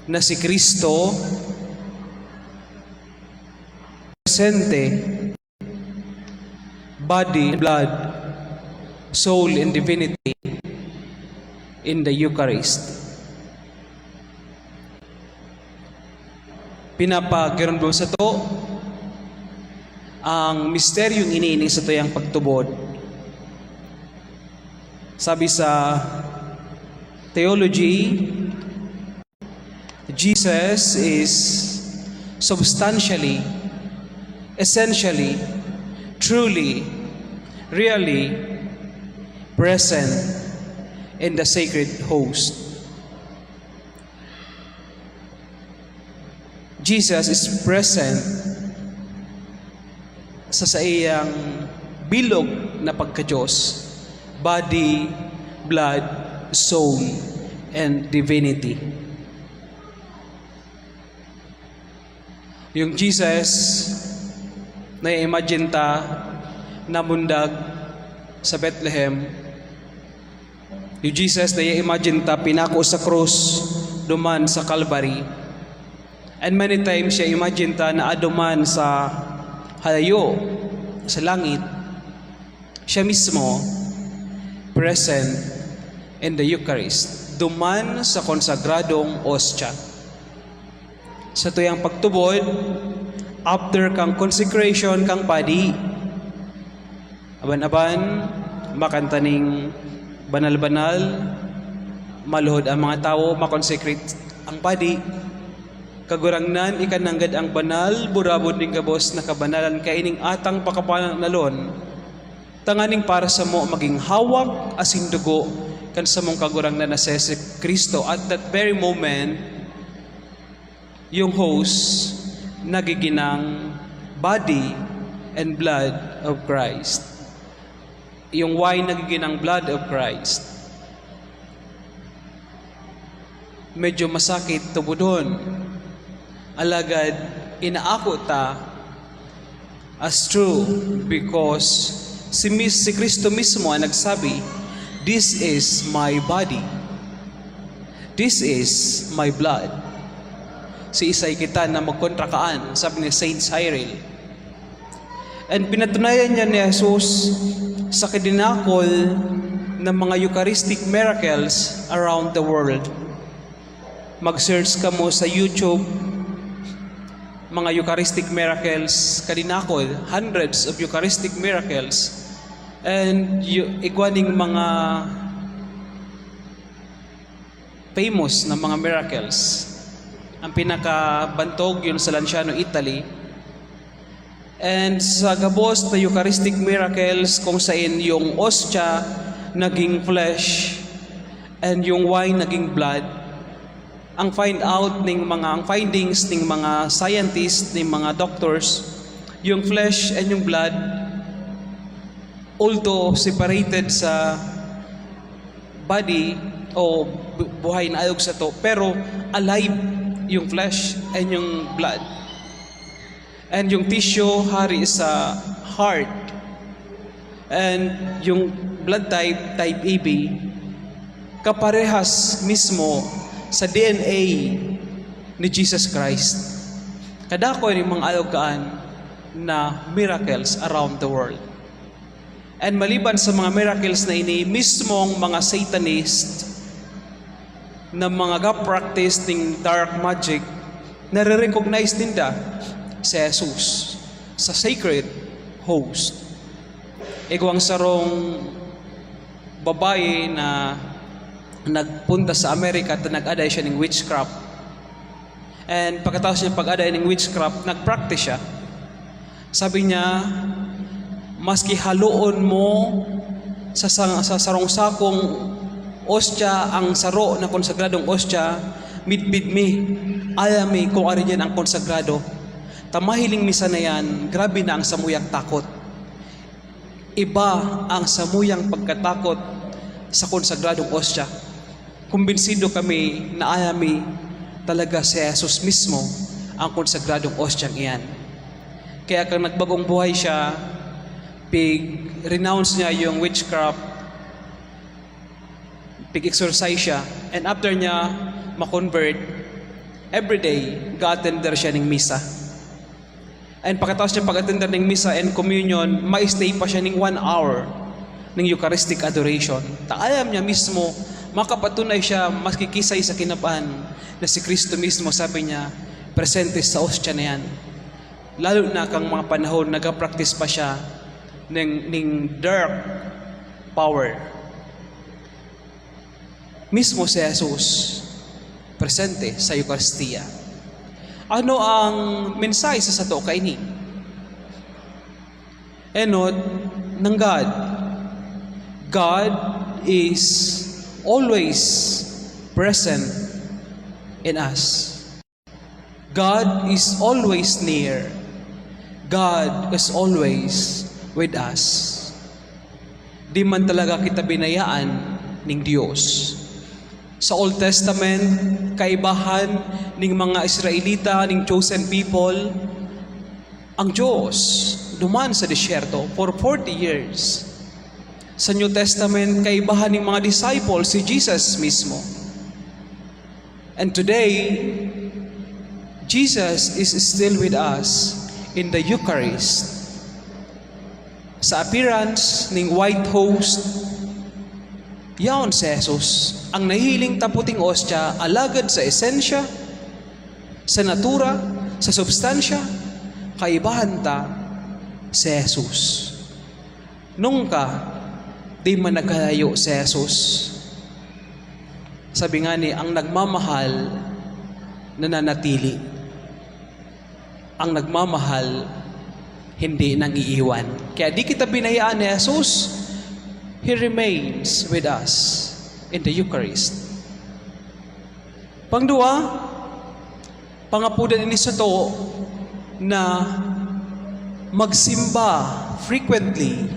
na si Kristo presente, body, blood, soul, and divinity in the Eucharist. Pinapagkaroon mo sa to ang misteryong iniining sa tuyang pagtubod. Sabi sa theology, Jesus is substantially, essentially, truly, really present in the sacred host. Jesus is present sa iyang bilog na pagka-Diyos, body, blood, soul, and divinity. Yung Jesus na i-imagine ta na mundag sa Bethlehem, yung Jesus na i-imagine ta pinako sa krus duman sa Calvary, and many times siya imagine ta na aduman sa halayo, sa langit, siya mismo present in the Eucharist, duman sa konsagradong ostya. Sa tuyang pagtubod, after kang consecration kang padi, aban-aban, makantaning banal-banal, maluhod ang mga tao, makonsecrate ang padi, kagurangnan ikananggad ang banal, burabod ning kabos na kabanalan kaining atang pakapanalon, tanganing para sa mo maging hawak asin dugo kan sa mong kagurangnan na si Kristo. At that very moment, yung host nagiginang body and blood of Christ. Yung wine nagiginang blood of Christ. Medyo masakit tubudon. Alagad inaako ta as true because si Kristo mismo ang nagsabi, "This is my body. This is my blood." Si isay kita na magkontrakaan, sabi ni Saint Cyril. And pinatunayan niya ni Jesus sa kidinakol ng mga Eucharistic miracles around the world. Mag-search ka mo sa YouTube, mga Eucharistic miracles, kadinakol, hundreds of Eucharistic miracles, and igwaning mga famous na mga miracles. Ang pinakabantog yun sa Lanciano, Italy. And sa gabos na Eucharistic miracles kung saan yung ostya naging flesh and yung wine naging blood, ang findings ng mga scientists, ng mga doctors, yung flesh and yung blood, although separated sa body o buhay na ayog sa to, pero alive yung flesh and yung blood. And yung tissue hari sa heart, and yung blood type AB, kaparehas mismo sa DNA ni Jesus Christ. Kadako yung mga alogaan na miracles around the world. And maliban sa mga miracles na ini, mismong mga Satanist na mga practice ng dark magic, nare-recognize nila si Jesus sa sacred host. Igwang sarong babae na nagpunta sa Amerika at nag-aday siya ng witchcraft. And pagkatapos niya pag-aday ng witchcraft, nag-practice siya. Sabi niya, maski haluon mo sa sarong sakong ostya, ang saro na konsagradong ostya, midbid mi, ayami kung ari yan ang konsagrado. Tamahiling misa na yan, grabe na ang samuyang takot. Iba ang samuyang pagkatakot sa konsagradong ostya. Kumbinsido kami na ayami talaga si Jesus mismo ang konsagradong ostyang iyan. Kaya kung nagbagong buhay siya, renounce niya yung witchcraft, pig-exorcise siya, and after niya ma-convert, every day, ga-attender siya ng misa. And pagkatapos niya pag-attender ng misa and communion, ma-stay pa siya ng 1 hour ng Eucharistic adoration. Alam niya mismo, makapatunay siya, maskikisay sa kinapan na si Kristo mismo, sabi niya, presente sa ostya na yan. Lalo na kang mga panahon, nag-practice pa siya ng dark power. Mismo si Jesus, presente sa Eucharistia. Ano ang mensahe sa sato kaini? Enot ng God. God is always present in us. God is always near. God is always with us. Di man talaga kita binayaan ng Diyos. Sa Old Testament, kaibahan ng mga Israelita, ng chosen people, ang Diyos duman sa disyerto for 40 years. Sa New Testament, kaibahan ng mga disciples, si Jesus mismo. And today, Jesus is still with us in the Eucharist. Sa appearance ng white host, yaon si Jesus, ang nahiling taputing ostya, alagad sa esensya, sa natura, sa substansya, kaibahan ta si Jesus. Nung ka, di man nagkalayo si Jesus. Sabi nga ni, ang nagmamahal, nananatili. Ang nagmamahal, hindi nang iiwan. Kaya di kita binayaan ni Jesus, He remains with us in the Eucharist. Pangdua, pangapudan ini sa to na magsimba frequently.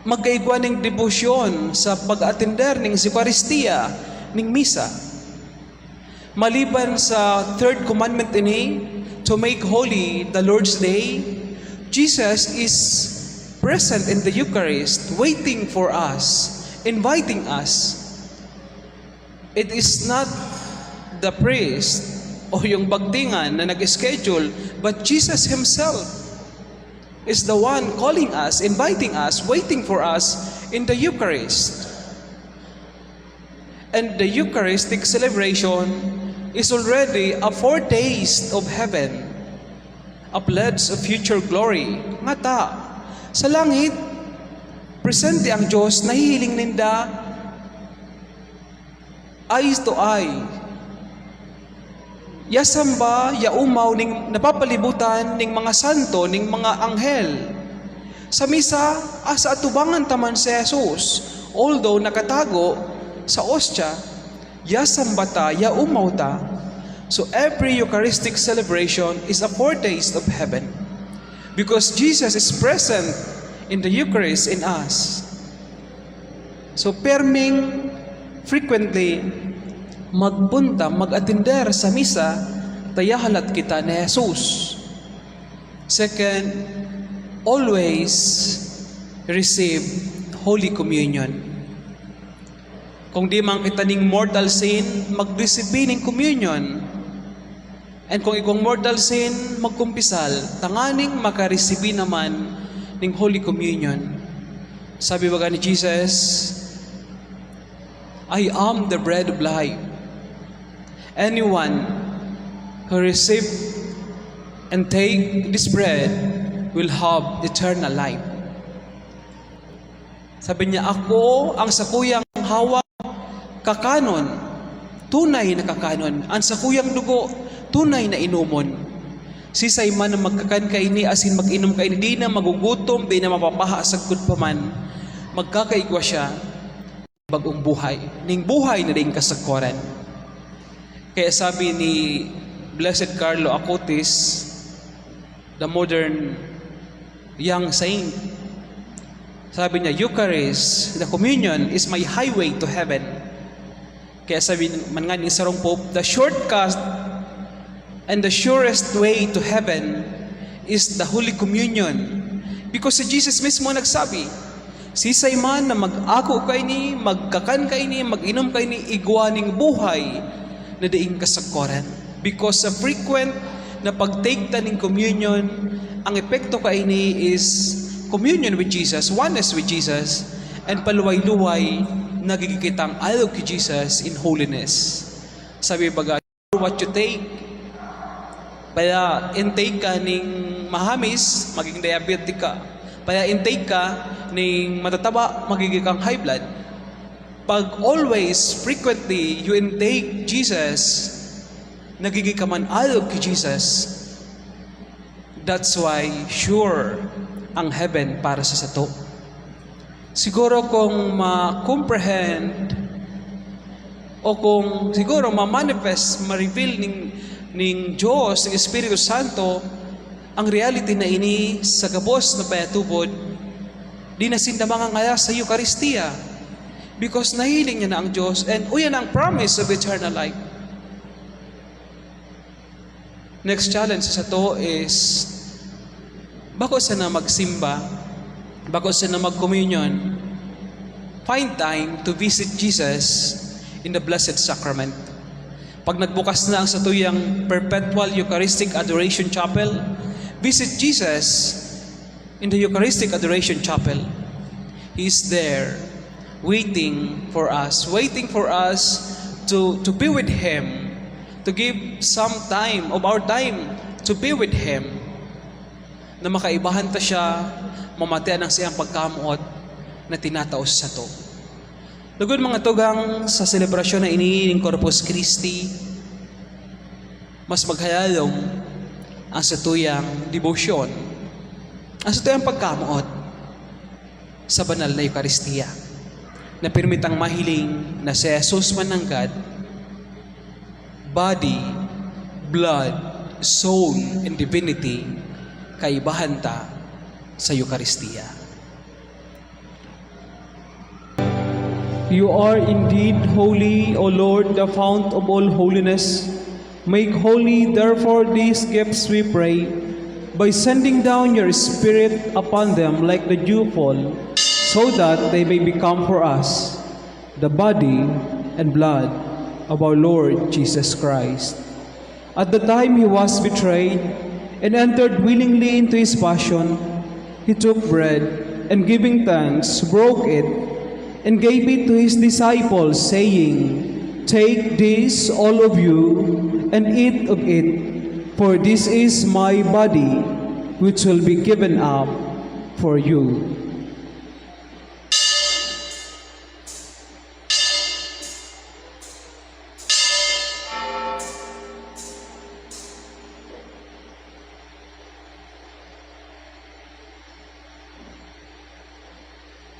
Magkaigwa ng debosyon sa pag-attender ng Eucharistia, ng misa. Maliban sa third commandment ini, to make holy the Lord's Day, Jesus is present in the Eucharist, waiting for us, inviting us. It is not the priest o yung bagtingan na nag-schedule, but Jesus Himself is the one calling us, inviting us, waiting for us in the Eucharist. And the Eucharistic celebration is already a foretaste of heaven, a pledge of future glory. Ngata, sa langit, presente ang Diyos, nahihiling ninda, eyes to eye. Yasamba, yaumaw, ning napapalibutan, ning mga santo, ning mga anghel. Sa misa, asa atubangan taman si Jesus, although nakatago sa ostya, yasamba ta, yaumaw ta. So every Eucharistic celebration is a foretaste of heaven because Jesus is present in the Eucharist in us. So perming frequently magpunta, mag-attender sa misa, tayahalat kita ni Jesus. Second, always receive Holy Communion. Kung di man kita ning mortal sin, mag-receive ng communion. And kung ikong mortal sin, magkumpisal, tanganing makareceive naman ng Holy Communion. Sabi baga ni Jesus, I am the bread of life. Anyone who receive and take this bread will have eternal life. Sabi niya, ako ang sakuyang hawak kakanon, tunay na kakanon. Ang sakuyang dugo, tunay na inumon. Sisay man na magkakan kaini, asin mag-inom kaini, di na magugutom, di na mapapaha sagkod pa man. Magkakaigwa siya, bagong buhay. Ning buhay na din kasagkoran. Kaya sabi ni Blessed Carlo Acutis, the modern young saint, sabi niya, Eucharist, the communion is my highway to heaven. Kaya sabi man nga ni Sarong Pope, the shortcut and the surest way to heaven is the Holy Communion. Because si Jesus mismo nagsabi, Sisay man na mag-ako kay ni, magkakan kay ni, mag-inom kay ni, igwaning buhay na diing kasagkoran. Because sa frequent na pag-take ta ng communion, ang epekto kay ni is communion with Jesus, oneness with Jesus, and paluway-luway, nagigikitang alog kay Jesus in holiness. Sabi baga, what you take, kaya intake ka ng mahamis, magiging diabetic ka. Kaya intake ka ng matataba, magiging kang high blood. Pag always, frequently, you intake Jesus, nagiging ka man alog kay Jesus. That's why, sure, ang heaven para sa sato. Siguro kung ma-comprehend o kung siguro ma-manifest, ma-reveal ning Diyos, ng Espiritu Santo, ang reality na ini sa gabos na payatubod, di na sindamang ngaya sa Eucharistia. Because nahiling niya na ang Diyos, and uyan ang promise of eternal life. Next challenge sa to is, bako sa na magsimba, bako sa na mag-communion, find time to visit Jesus in the Blessed Sacrament. Pag nagbukas na ang sa tuyang Perpetual Eucharistic Adoration Chapel, visit Jesus in the Eucharistic Adoration Chapel. He is there, waiting for us to be with Him, to give some time of our time to be with Him, na makaibahan ta siya, mamatian ang siyang pagkamuot na tinataos sa to. Lugod mga tugang sa selebrasyon na ini ng Corpus Christi, mas maghayalong ang satuyang debosyon, ang satuyang pagkamuot sa banal na Eucharistia, na pirmitang mahiling na si Jesus mananggad, body, blood, soul, and divinity, kaibahan ta sa Eucharistia. You are indeed holy, O Lord, the fount of all holiness. Make holy, therefore, these gifts, we pray, by sending down your Spirit upon them like the dewfall, so that they may become for us the body and blood of our Lord Jesus Christ. At the time He was betrayed and entered willingly into His passion, He took bread and giving thanks, broke it, and gave it to His disciples, saying, "Take this, all of you, and eat of it, for this is my body, which will be given up for you."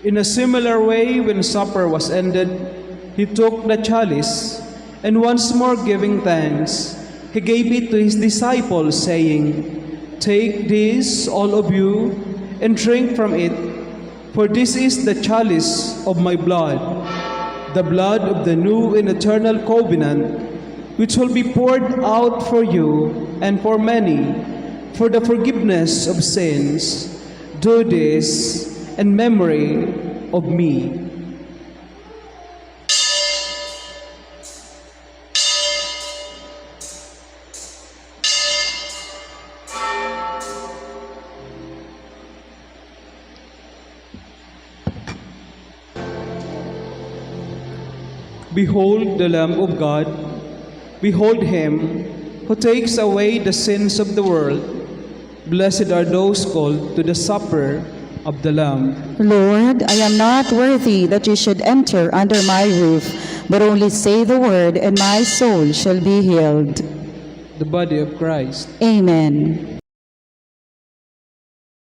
In a similar way, when supper was ended, He took the chalice, and once more giving thanks, He gave it to His disciples, saying, "Take this, all of you, and drink from it, for this is the chalice of my blood, the blood of the new and eternal covenant, which will be poured out for you and for many, for the forgiveness of sins. Do this in memory of me." Behold the Lamb of God. Behold Him who takes away the sins of the world. Blessed are those called to the supper of the Lamb. Lord, I am not worthy that you should enter under my roof, but only say the word, and my soul shall be healed. The body of Christ. Amen.